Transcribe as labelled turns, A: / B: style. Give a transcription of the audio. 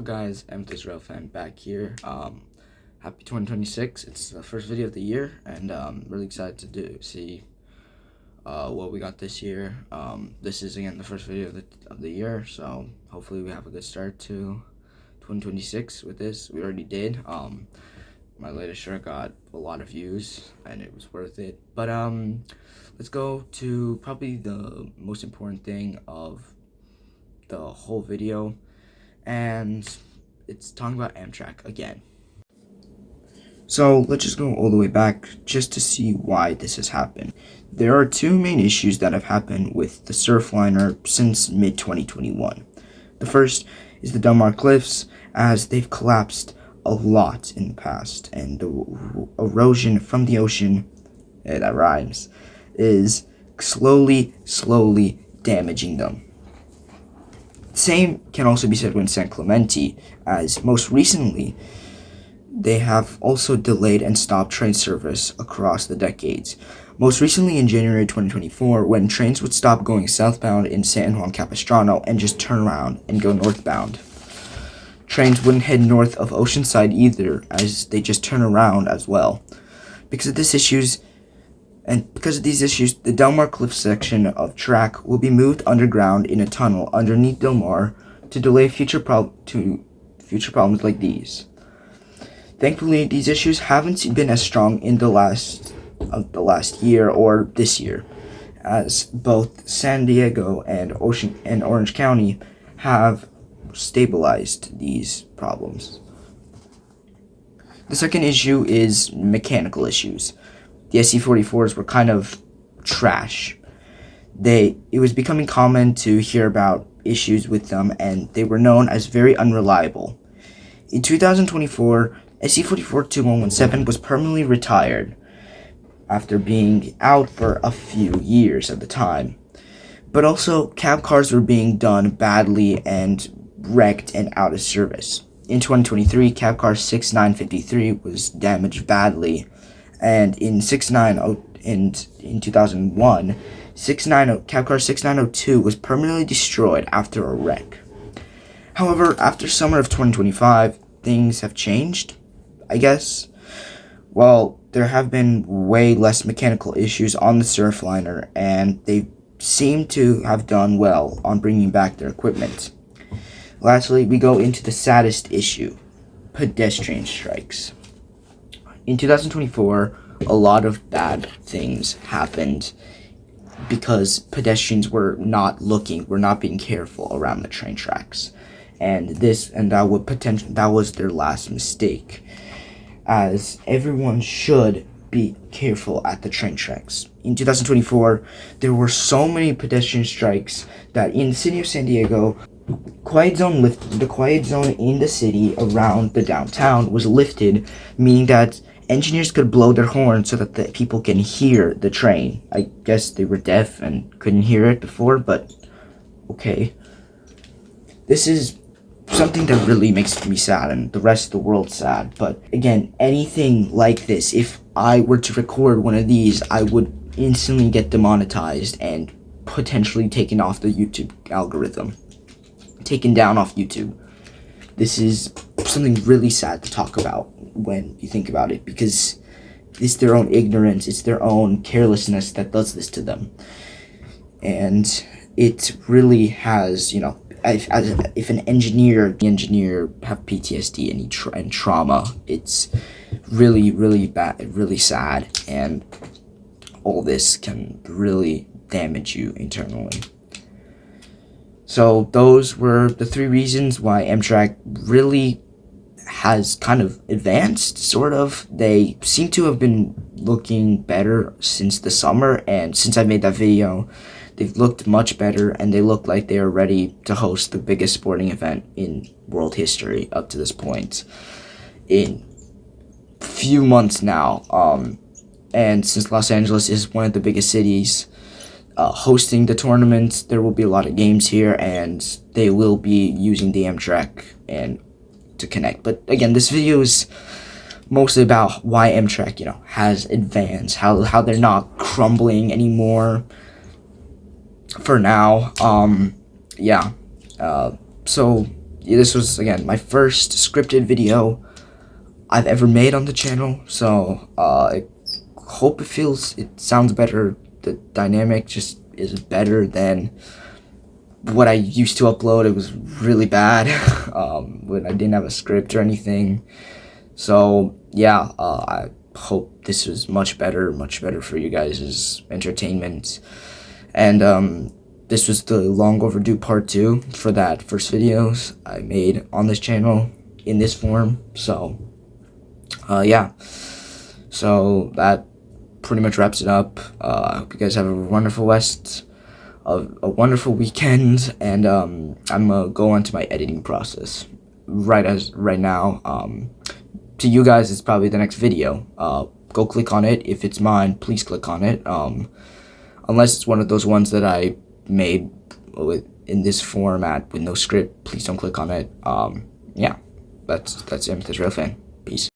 A: Guys, Amtraks fan back here. Happy 2026. It's the first video of the year, and really excited to see what we got this year. This is again the first video of the year, so hopefully we have a good start to 2026 with this. We already did. My latest shirt got a lot of views, and it was worth it. But let's go to probably the most important thing of the whole video, and it's talking about Amtrak again. So let's just go all the way back just to see why this has happened. There are two main issues that have happened with the Surfliner since mid-2021. The first is the Delmar Cliffs, as they've collapsed a lot in the past, and the erosion from the ocean, that rhymes, is slowly damaging them. Same can also be said with San Clemente, as most recently they have also delayed and stopped train service across the decades. Most recently in January 2024, when trains would stop going southbound in San Juan Capistrano and just turn around and go northbound. Trains wouldn't head north of Oceanside either, as they just turn around as well. Because of these issues, the Delmar Cliff section of track will be moved underground in a tunnel underneath Delmar to delay future problems like these. Thankfully, these issues haven't been as strong in the last year or this year, as both San Diego and Orange County have stabilized these problems. The second issue is mechanical issues. The SC-44s were kind of trash. It was becoming common to hear about issues with them, and they were known as very unreliable. In 2024, SC-44-2117 was permanently retired after being out for a few years at the time. But also, cab cars were being done badly and wrecked and out of service. In 2023, cab car 6953 was damaged badly, and in 2001, cab car 6902 was permanently destroyed after a wreck. However, after summer of 2025, things have changed, I guess. Well, there have been way less mechanical issues on the Surfliner, and they seem to have done well on bringing back their equipment. Lastly, we go into the saddest issue, pedestrian strikes. In 2024, a lot of bad things happened because pedestrians were not being careful around the train tracks. And that was their last mistake, as everyone should be careful at the train tracks. In 2024, there were so many pedestrian strikes that in the city of San Diego, the quiet zone in the city around the downtown was lifted, meaning that engineers could blow their horn so that the people can hear the train. I guess they were deaf and couldn't hear it before, but okay. This is something that really makes me sad and the rest of the world sad. But again, anything like this, if I were to record one of these, I would instantly get demonetized and potentially taken off the YouTube algorithm. Taken down off YouTube. This is something really sad to talk about when you think about it, because it's their own ignorance, it's their own carelessness that does this to them. And it really has, if an engineer have PTSD and trauma, it's really bad, really sad, and all this can really damage you internally. So those were the three reasons why Amtrak really has kind of advanced, sort of. They seem to have been looking better since the summer, and since I made that video, they've looked much better, and they look like they are ready to host the biggest sporting event in world history up to this point in a few months now. And since Los Angeles is one of the biggest cities hosting the tournament, there will be a lot of games here, and they will be using the Amtrak and to connect. But again, this video is mostly about why Amtrak, has advanced, how they're not crumbling anymore for now. So this was, again, my first scripted video I've ever made on the channel, so I hope it sounds better. The dynamic just is better than what I used to upload. It was really bad when I didn't have a script or anything. So yeah, I hope this was much better for you guys' entertainment. And this was the long overdue part 2 for that first videos I made on this channel in this form. So yeah, so that pretty much wraps it up. I hope you guys have a wonderful wonderful weekend, and I'm gonna go on to my editing process right now. To you guys, it's probably the next video. Go click on it. If it's mine, please click on it. Unless it's one of those ones that I made in this format with no script, please don't click on it. Yeah, that's it, Mr. Real Fan. Peace.